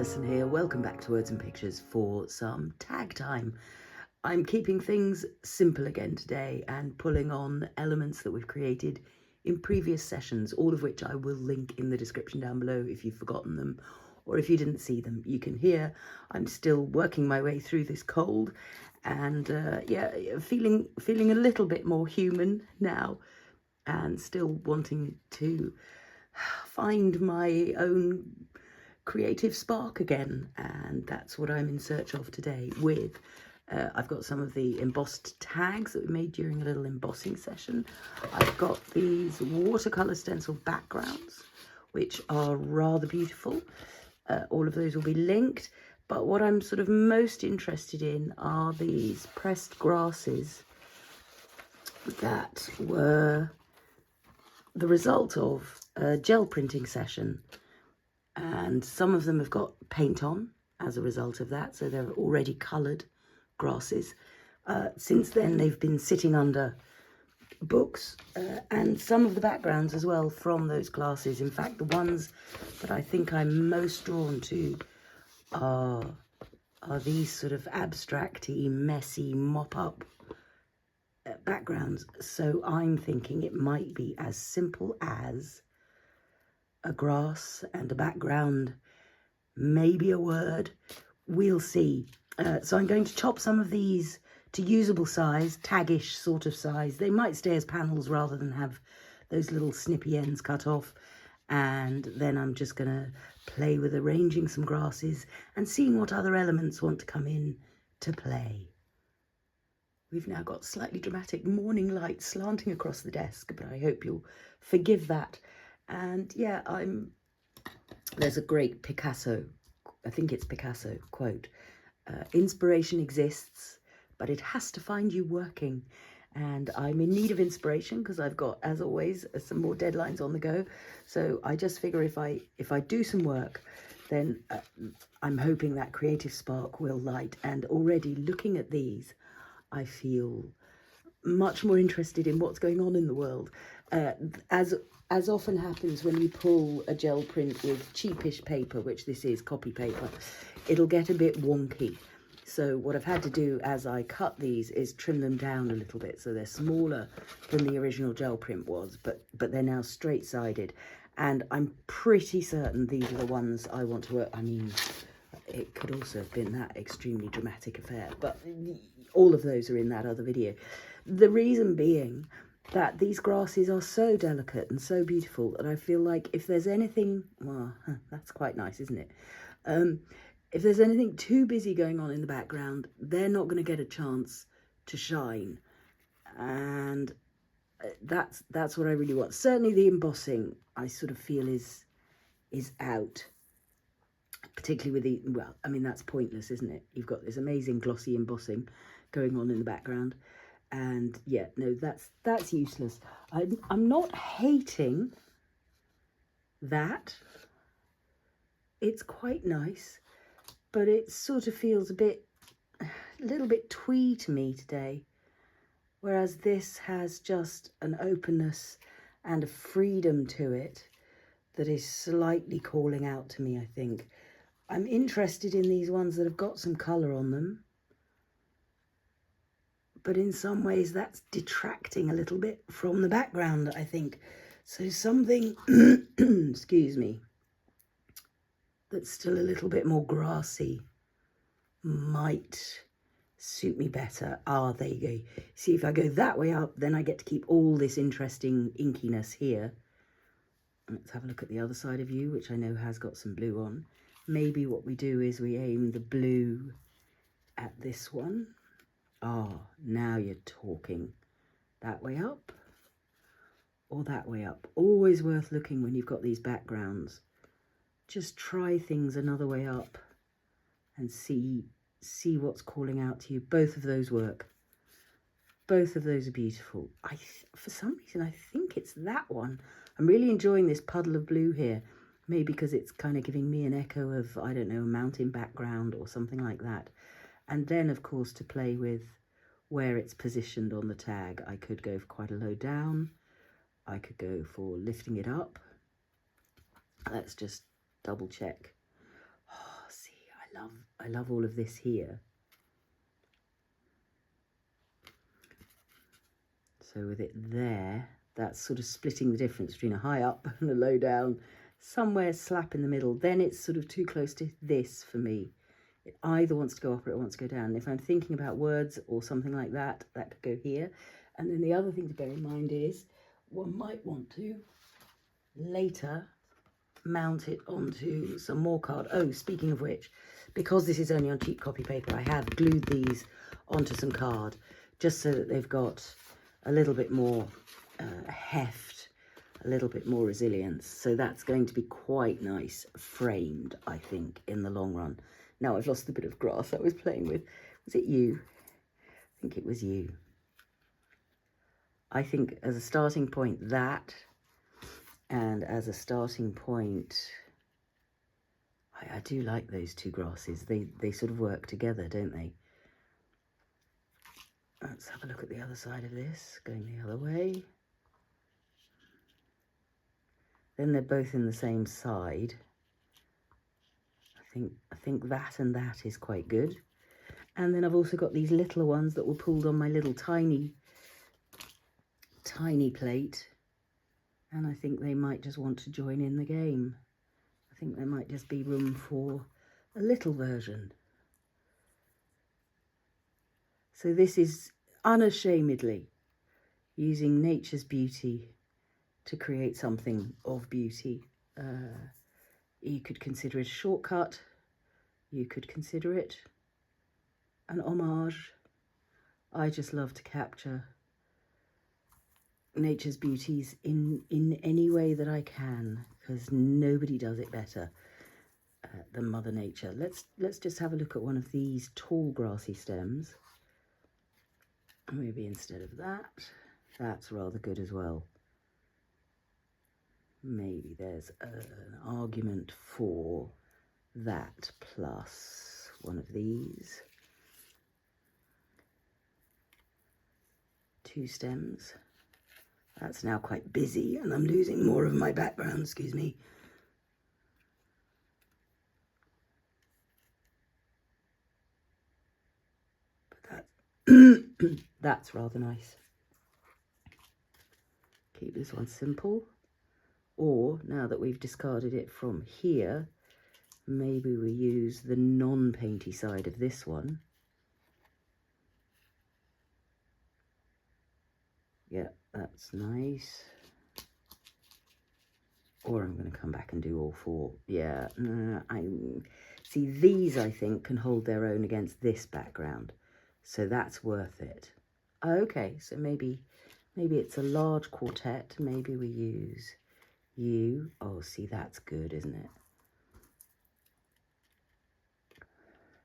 Alison here. Welcome back to Words and Pictures for some tag time. I'm keeping things simple again today and pulling on elements that we've created in previous sessions, all of which I will link in the description down below if you've forgotten them or if you didn't see them. You can hear I'm still working my way through this cold and feeling a little bit more human now and still wanting to find my own creative spark again, and that's what I'm in search of today with I've got some of the embossed tags that we made during a little embossing session. I've got these watercolor stencil backgrounds which are rather beautiful. All of those will be linked, but what I'm sort of most interested in are these pressed grasses that were the result of a gel printing session. And some of them have got paint on as a result of that, so they're already coloured grasses. Since then they've been sitting under books and some of the backgrounds as well from those classes. In fact, the ones that I think I'm most drawn to are these sort of abstract-y, messy, mop-up backgrounds. So I'm thinking it might be as simple as a grass and a background, maybe a word, we'll see. So I'm going to chop some of these to usable size, taggish sort of size. They might stay as panels rather than have those little snippy ends cut off. And then I'm just going to play with arranging some grasses and seeing what other elements want to come in to play. We've now got slightly dramatic morning light slanting across the desk, but I hope you'll forgive that. And yeah, there's a great Picasso, I think it's Picasso quote, inspiration exists, but it has to find you working. And I'm in need of inspiration because I've got, as always, some more deadlines on the go. So I just figure if I do some work, then I'm hoping that creative spark will light. And already looking at these, I feel much more interested in what's going on in the world. As often happens when you pull a gel print with cheapish paper, which this is copy paper, it'll get a bit wonky. So what I've had to do as I cut these is trim them down a little bit so they're smaller than the original gel print was, but they're now straight-sided. And I'm pretty certain these are the ones I want to work. I mean, it could also have been that extremely dramatic affair, but all of those are in that other video. The reason being that these grasses are so delicate and so beautiful that I feel like if there's anything, well, that's quite nice, isn't it? If there's anything too busy going on in the background, they're not going to get a chance to shine. And that's what I really want. Certainly the embossing, I sort of feel is out. Particularly with the, well, I mean, that's pointless, isn't it? You've got this amazing glossy embossing going on in the background. And yeah, no, that's useless. I'm not hating that. It's quite nice, but it sort of feels a little bit twee to me today. Whereas this has just an openness and a freedom to it that is slightly calling out to me, I think. I'm interested in these ones that have got some colour on them. But in some ways that's detracting a little bit from the background, I think. So something, excuse me, that's still a little bit more grassy might suit me better. Ah, there you go. See, if I go that way up, then I get to keep all this interesting inkiness here. Let's have a look at the other side of you, which I know has got some blue on. Maybe what we do is we aim the blue at this one. Ah, now you're talking. That way up or that way up. Always worth looking when you've got these backgrounds. Just try things another way up and see what's calling out to you. Both of those work. Both of those are beautiful. For some reason, I think it's that one. I'm really enjoying this puddle of blue here. Maybe because it's kind of giving me an echo of, I don't know, a mountain background or something like that. And then, of course, to play with where it's positioned on the tag, I could go for quite a low down. I could go for lifting it up. Let's just double check. Oh, I love all of this here. So with it there, that's sort of splitting the difference between a high up and a low down, somewhere slap in the middle. Then it's sort of too close to this for me. It either wants to go up or it wants to go down. And if I'm thinking about words or something like that, that could go here. And then the other thing to bear in mind is one might want to later mount it onto some more card. Oh, speaking of which, because this is only on cheap copy paper, I have glued these onto some card just so that they've got a little bit more heft, a little bit more resilience. So that's going to be quite nice framed, I think, in the long run. Now I've lost the bit of grass I was playing with. Was it you? I think it was you. I think as a starting point that, and as a starting point, I do like those two grasses. They sort of work together, don't they? Let's have a look at the other side of this, going the other way. Then they're both in the same side. I think that and that is quite good. And then I've also got these littler ones that were pulled on my little tiny plate. And I think they might just want to join in the game. I think there might just be room for a little version. So this is unashamedly using nature's beauty to create something of beauty. You could consider it a shortcut. You could consider it an homage. I just love to capture nature's beauties in any way that I can, because nobody does it better than Mother Nature. Let's just have a look at one of these tall grassy stems. Maybe instead of that, that's rather good as well. Maybe there's an argument for that plus one of these. Two stems. That's now quite busy and I'm losing more of my background, excuse me. But that's rather nice. Keep this one simple. Or, now that we've discarded it from here, maybe we use the non-painty side of this one. Yeah, that's nice. Or I'm going to come back and do all four. Yeah, see, these I think can hold their own against this background. So that's worth it. Okay, so maybe it's a large quartet. Maybe we use you. Oh, see, that's good, isn't it?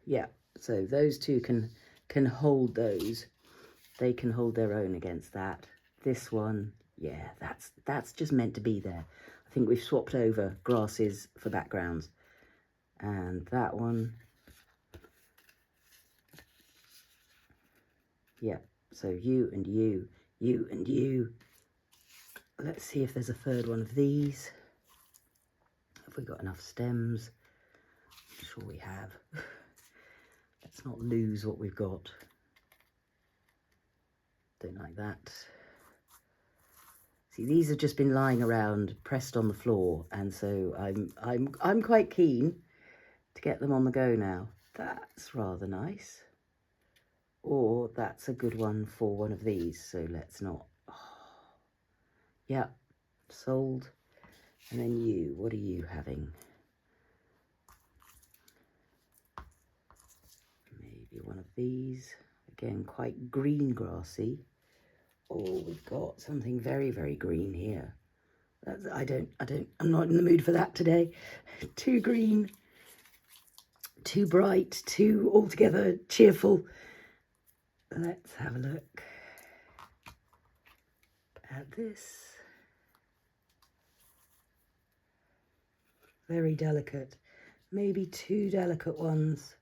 Yeah, so those two can hold those. They can hold their own against that. This one, yeah, that's just meant to be there. I think we've swapped over grasses for backgrounds. And that one, yeah, so you and you, you and you. Let's see if there's a third one of these. Have we got enough stems? I'm sure we have. Let's not lose what we've got. Don't like that. See, these have just been lying around, pressed on the floor, and so I'm quite keen to get them on the go now. That's rather nice. Or that's a good one for one of these, so let's not. Oh. Yeah, sold. And then you, what are you having? Maybe one of these. Again, quite green grassy. Oh, we've got something very, very green here. I'm not in the mood for that today. Too green, too bright, too altogether cheerful. Let's have a look at this. Very delicate. Maybe two delicate ones.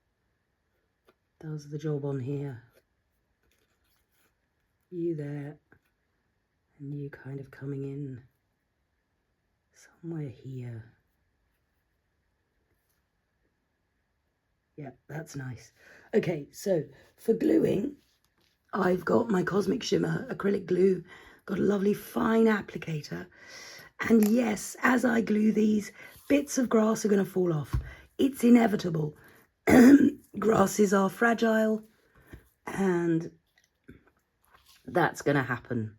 Does the job on here. You there, and you kind of coming in somewhere here. Yeah, that's nice. Okay, so for gluing, I've got my Cosmic Shimmer acrylic glue, got a lovely fine applicator. And yes, as I glue these, bits of grass are going to fall off. It's inevitable. Grasses are fragile, and that's going to happen.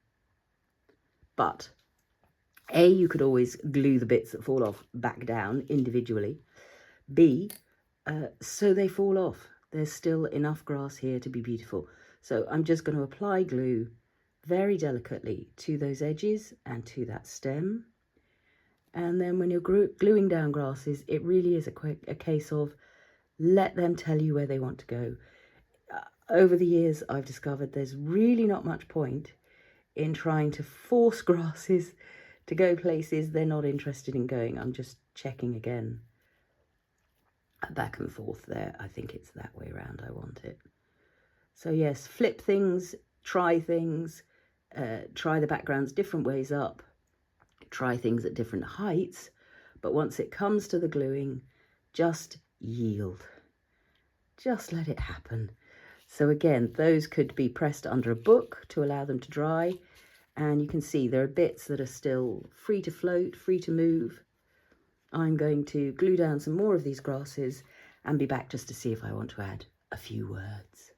But A, you could always glue the bits that fall off back down individually. B, so they fall off. There's still enough grass here to be beautiful. So I'm just going to apply glue very delicately to those edges and to that stem. And then when you're gluing down grasses, it really is a case of let them tell you where they want to go. Over the years, I've discovered there's really not much point in trying to force grasses to go places they're not interested in going. I'm just checking again. Back and forth there. I think it's that way around I want it. So yes, flip things, try things, try the backgrounds different ways up, try things at different heights, but once it comes to the gluing, just yield. Just let it happen. So again, those could be pressed under a book to allow them to dry, and you can see there are bits that are still free to float, free to move. I'm going to glue down some more of these grasses and be back just to see if I want to add a few words.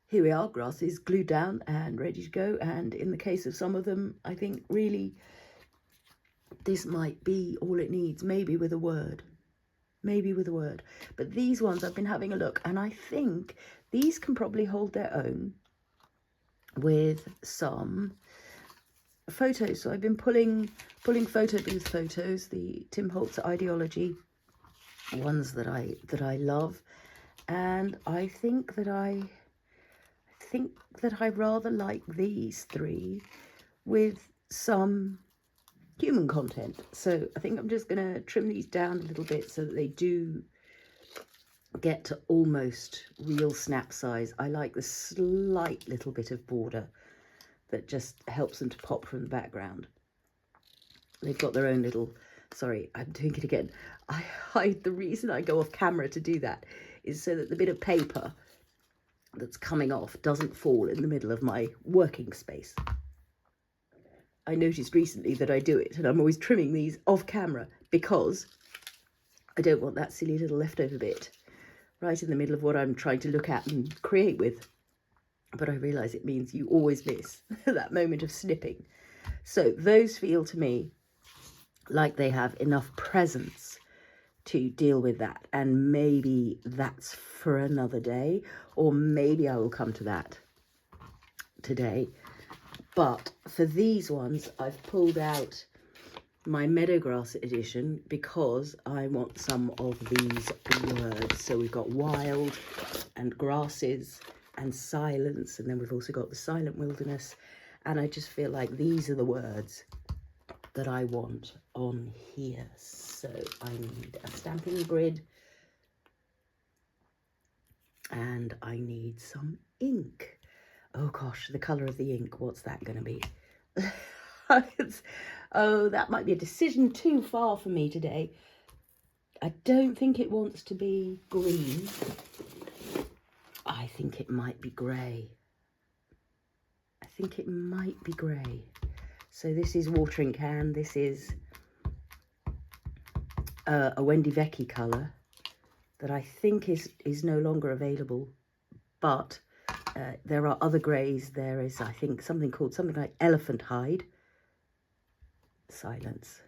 Here we are, grasses glued down and ready to go. And in the case of some of them, I think really this might be all it needs, maybe with a word. Maybe with a word. But these ones, I've been having a look, and I think these can probably hold their own with some photos. So I've been pulling photo booth photos, the Holtz Idea-ology ones that I love, and I think that I rather like these three with some human content. So I think I'm just going to trim these down a little bit so that they do get to almost real snap size. I like the slight little bit of border that just helps them to pop from the background. They've got their own little, sorry, I'm doing it again. The reason I go off camera to do that is so that the bit of paper that's coming off doesn't fall in the middle of my working space. I noticed recently that I do it, and I'm always trimming these off camera because I don't want that silly little leftover bit right in the middle of what I'm trying to look at and create with. But I realise it means you always miss that moment of snipping. So those feel to me like they have enough presence to deal with that, and maybe that's for another day, or maybe I will come to that today. But for these ones, I've pulled out my Meadowgrass edition because I want some of these words. So we've got wild and grasses and silence, and then we've also got the silent wilderness, and I just feel like these are the words that I want on here. So I need a stamping grid, and I need some ink. Oh gosh, the colour of the ink, what's that going to be? Oh, that might be a decision too far for me today. I don't think it wants to be green. I think it might be grey. I think it might be grey. So this is watering can. This is a Wendy Vecchi colour that I think is no longer available, but there are other greys. There is, I think, something like elephant hide. Silence.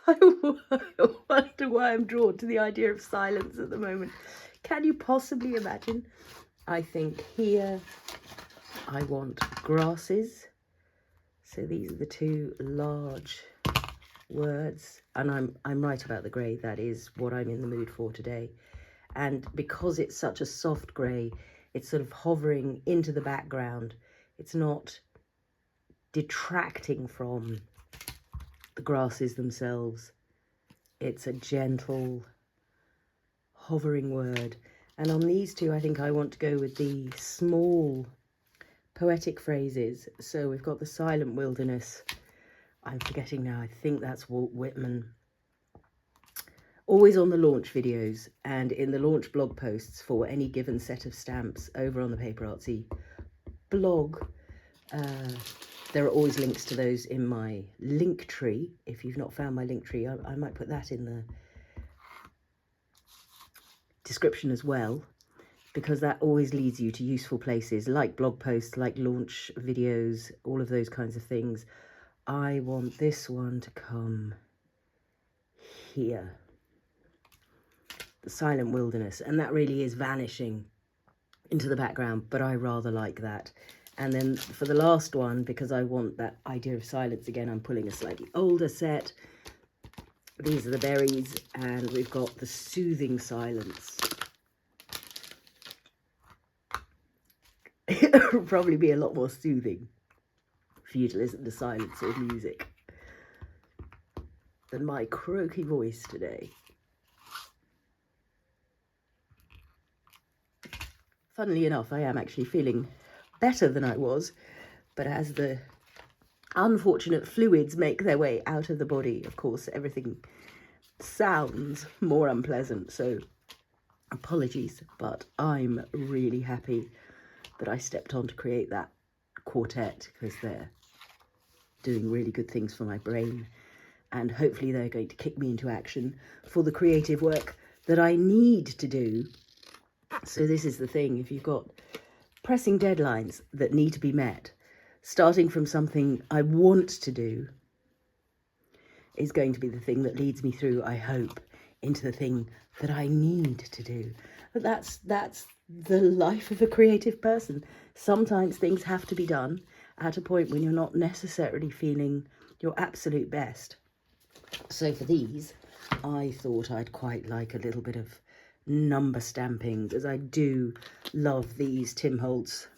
I wonder why I'm drawn to the idea of silence at the moment. Can you possibly imagine? I think here I want grasses. So these are the two large words, and I'm right about the grey. That is what I'm in the mood for today. And because it's such a soft grey, it's sort of hovering into the background. It's not detracting from the grasses themselves. It's a gentle hovering word. And on these two, I think I want to go with the small poetic phrases. So we've got the silent wilderness. I'm forgetting now. I think that's Walt Whitman. always on the launch videos and in the launch blog posts for any given set of stamps over on the PaperArtsy blog. There are always links to those in my link tree. If you've not found my link tree, I might put that in the description as well, because that always leads you to useful places like blog posts, like launch videos, all of those kinds of things. I want this one to come here, the silent wilderness, and that really is vanishing into the background, but I rather like that. And then for the last one, because I want that idea of silence again, I'm pulling a slightly older set. These are the berries, and we've got the soothing silence. It would probably be a lot more soothing for you to listen to silence or music than my croaky voice today. Funnily enough, I am actually feeling better than I was, but as the unfortunate fluids make their way out of the body, of course, everything sounds more unpleasant, so apologies, but I'm really happy that I stepped on to create that quartet, because they're doing really good things for my brain, and hopefully they're going to kick me into action for the creative work that I need to do. So this is the thing, if you've got pressing deadlines that need to be met, starting from something I want to do is going to be the thing that leads me through, I hope, into the thing that I need to do. But that's the life of a creative person. Sometimes things have to be done at a point when you're not necessarily feeling your absolute best. So for these, I thought I'd quite like a little bit of number stamping, because I do love these Tim Holtz.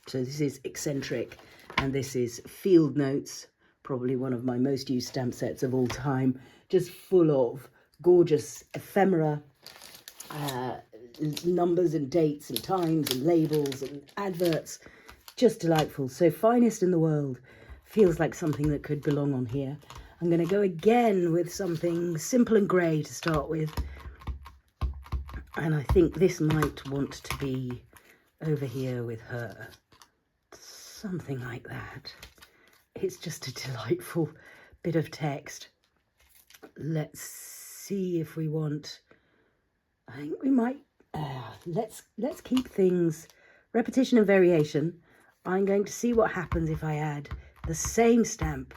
So this is Eccentric, and this is Field Notes, probably one of my most used stamp sets of all time, just full of gorgeous ephemera, numbers and dates and times and labels and adverts, just delightful. So finest in the world, feels like something that could belong on here. I'm going to go again with something simple and grey to start with, and I think this might want to be over here with her, something like that. It's just a delightful bit of text. Let's see if we want, I think we might, let's keep things repetition and variation. I'm going to see what happens if I add the same stamp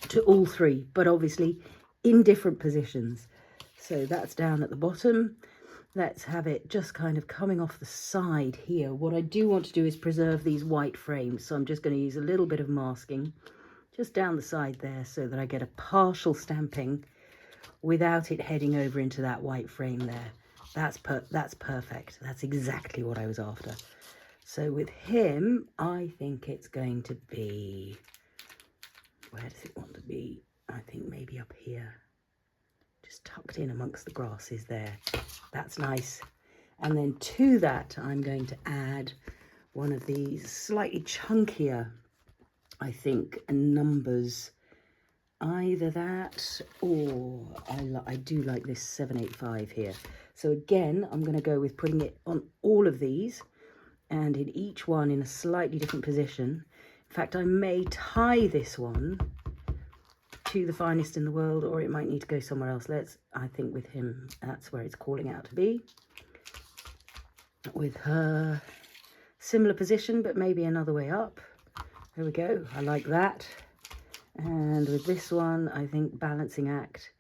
to all three, but obviously in different positions. So that's down at the bottom. Let's have it just kind of coming off the side here. What I do want to do is preserve these white frames, so I'm just going to use a little bit of masking just down the side there so that I get a partial stamping without it heading over into that white frame there. That's perfect. That's exactly what I was after. So with him, I think it's going to be, where does it want to be? I think maybe up here, just tucked in amongst the grasses there. That's nice. And then to that, I'm going to add one of these slightly chunkier, I think, numbers. Either that, or I do like this 785 here. So again, I'm going to go with putting it on all of these, and in each one in a slightly different position. In fact, I may tie this one to the finest in the world, or it might need to go somewhere else. I think with him, that's where it's calling out to be. With her, similar position, but maybe another way up. There we go. I like that. And with this one, I think balancing act,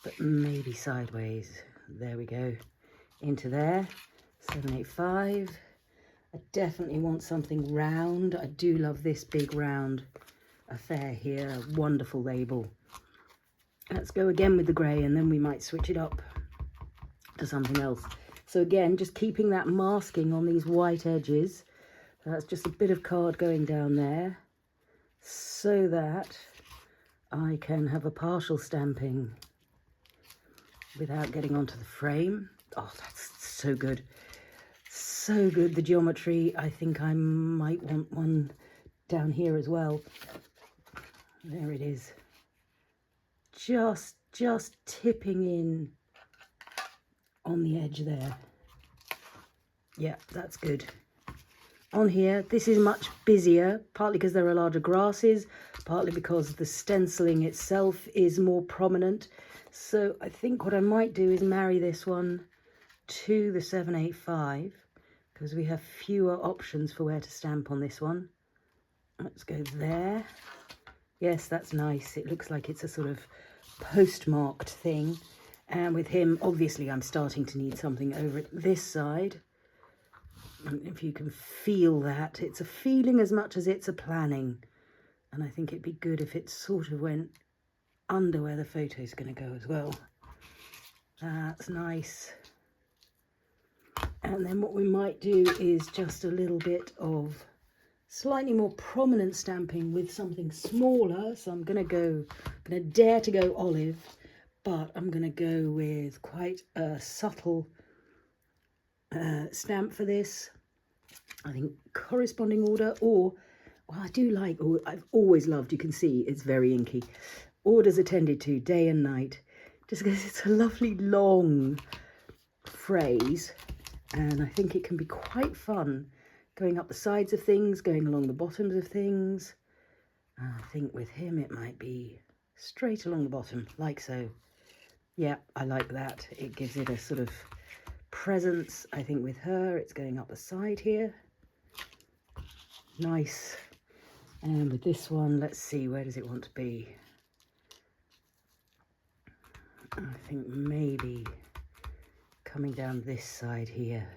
but maybe sideways. There we go. Into there. 785. I definitely want something round. I do love this big round affair here. Wonderful label. Let's go again with the grey, and then we might switch it up to something else. So again, just keeping that masking on these white edges. That's just a bit of card going down there, so that I can have a partial stamping without getting onto the frame. Oh, that's so good. So good. The geometry, I think I might want one down here as well. There it is. Just tipping in on the edge there. Yeah, that's good. On here, this is much busier, partly because there are larger grasses, partly because the stenciling itself is more prominent. So I think what I might do is marry this one to the 785, because we have fewer options for where to stamp on this one. Let's go there. Yes, that's nice. It looks like it's a sort of postmarked thing. And with him, obviously, I'm starting to need something over at this side. And if you can feel that, it's a feeling as much as it's a planning. And I think it'd be good if it sort of went under where the photo's going to go as well. That's nice. And then what we might do is just a little bit of slightly more prominent stamping with something smaller. So I'm going to dare to go olive, but I'm going to go with quite a subtle stamp for this. I think corresponding order, or well, I do like, or I've always loved, you can see it's very inky, orders attended to day and night, just because it's a lovely long phrase, and I think it can be quite fun going up the sides of things, going along the bottoms of things. I think with him it might be straight along the bottom, like so. Yeah, I like that. It gives it a sort of presence. I think with her it's going up the side here. Nice. And with this one, let's see, where does it want to be? I think maybe coming down this side here.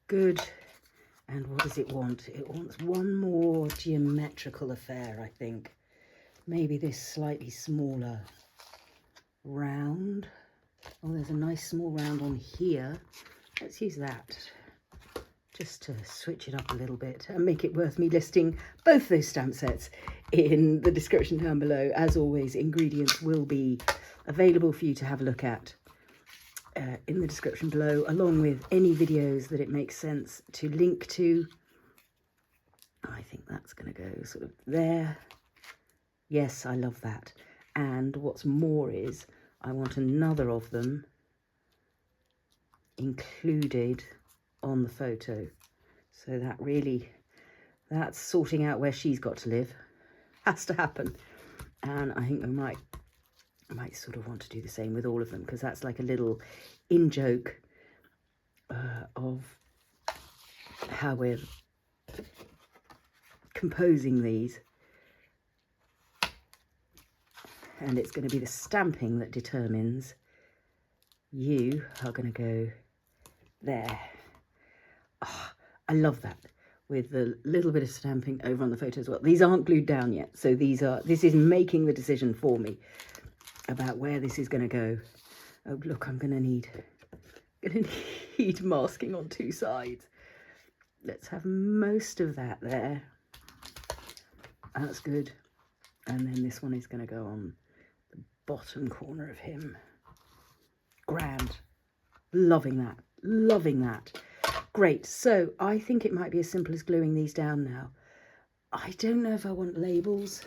Good. And what does it want? It wants one more geometrical affair, I think. Maybe this slightly smaller round. Oh, there's a nice small round on here. Let's use that just to switch it up a little bit and make it worth me listing both those stamp sets in the description down below. As always, ingredients will be available for you to have a look at in the description below, along with any videos that it makes sense to link to. I think that's going to go sort of there. Yes, I love that. And what's more is I want another of them included on the photo, so that really, that's sorting out where she's got to live, has to happen. And I think I might sort of want to do the same with all of them, because that's like a little in joke of how we're composing these, and it's going to be the stamping that determines. You are going to go there. Oh, I love that, with the little bit of stamping over on the photo as well. These aren't glued down yet, so this is making the decision for me about where this is going to go. Oh look, I'm going to need masking on two sides. Let's have most of that there. That's good. And then this one is going to go on the bottom corner of him. Grand. Loving that. Loving that. Great. So I think it might be as simple as gluing these down now. I don't know if I want labels.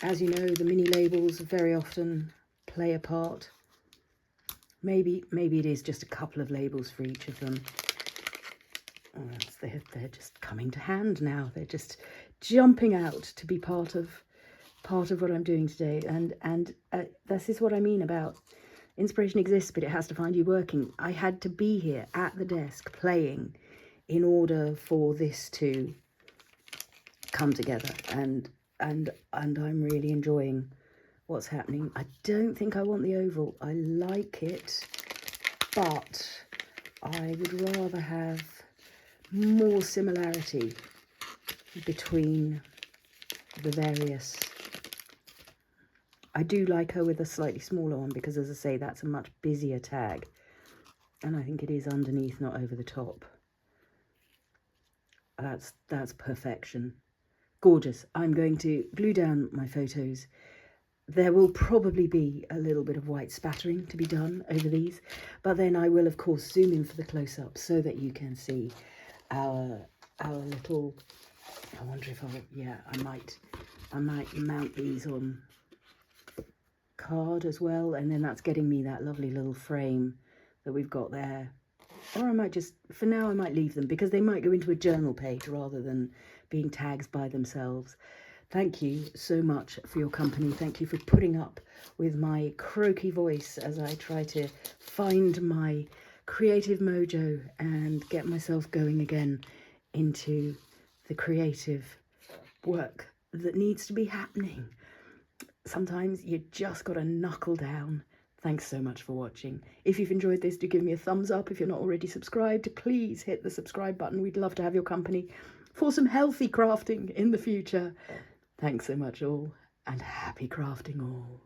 As you know, the mini labels very often play a part. Maybe it is just a couple of labels for each of them. Oh, they're just coming to hand now. They're just jumping out to be part of what I'm doing today. And this is what I mean about inspiration exists, but it has to find you working. I had to be here at the desk playing in order for this to come together, and I'm really enjoying what's happening. I don't think I want the oval. I like it, but I would rather have more similarity between the various. I do like her with a slightly smaller one because, as I say, that's a much busier tag. And I think it is underneath, not over the top. That's perfection. Gorgeous. I'm going to glue down my photos. There will probably be a little bit of white spattering to be done over these, but then I will, of course, zoom in for the close-up so that you can see our little. I wonder if I might mount these on card as well, and then that's getting me that lovely little frame that we've got there. Or I might just, for now I might leave them because they might go into a journal page rather than being tags by themselves. Thank you so much for your company. Thank you for putting up with my croaky voice as I try to find my creative mojo and get myself going again into the creative work that needs to be happening. Sometimes you just got to knuckle down. Thanks so much for watching. If you've enjoyed this, do give me a thumbs up. If you're not already subscribed, please hit the subscribe button. We'd love to have your company for some healthy crafting in the future. Thanks so much all, and happy crafting all.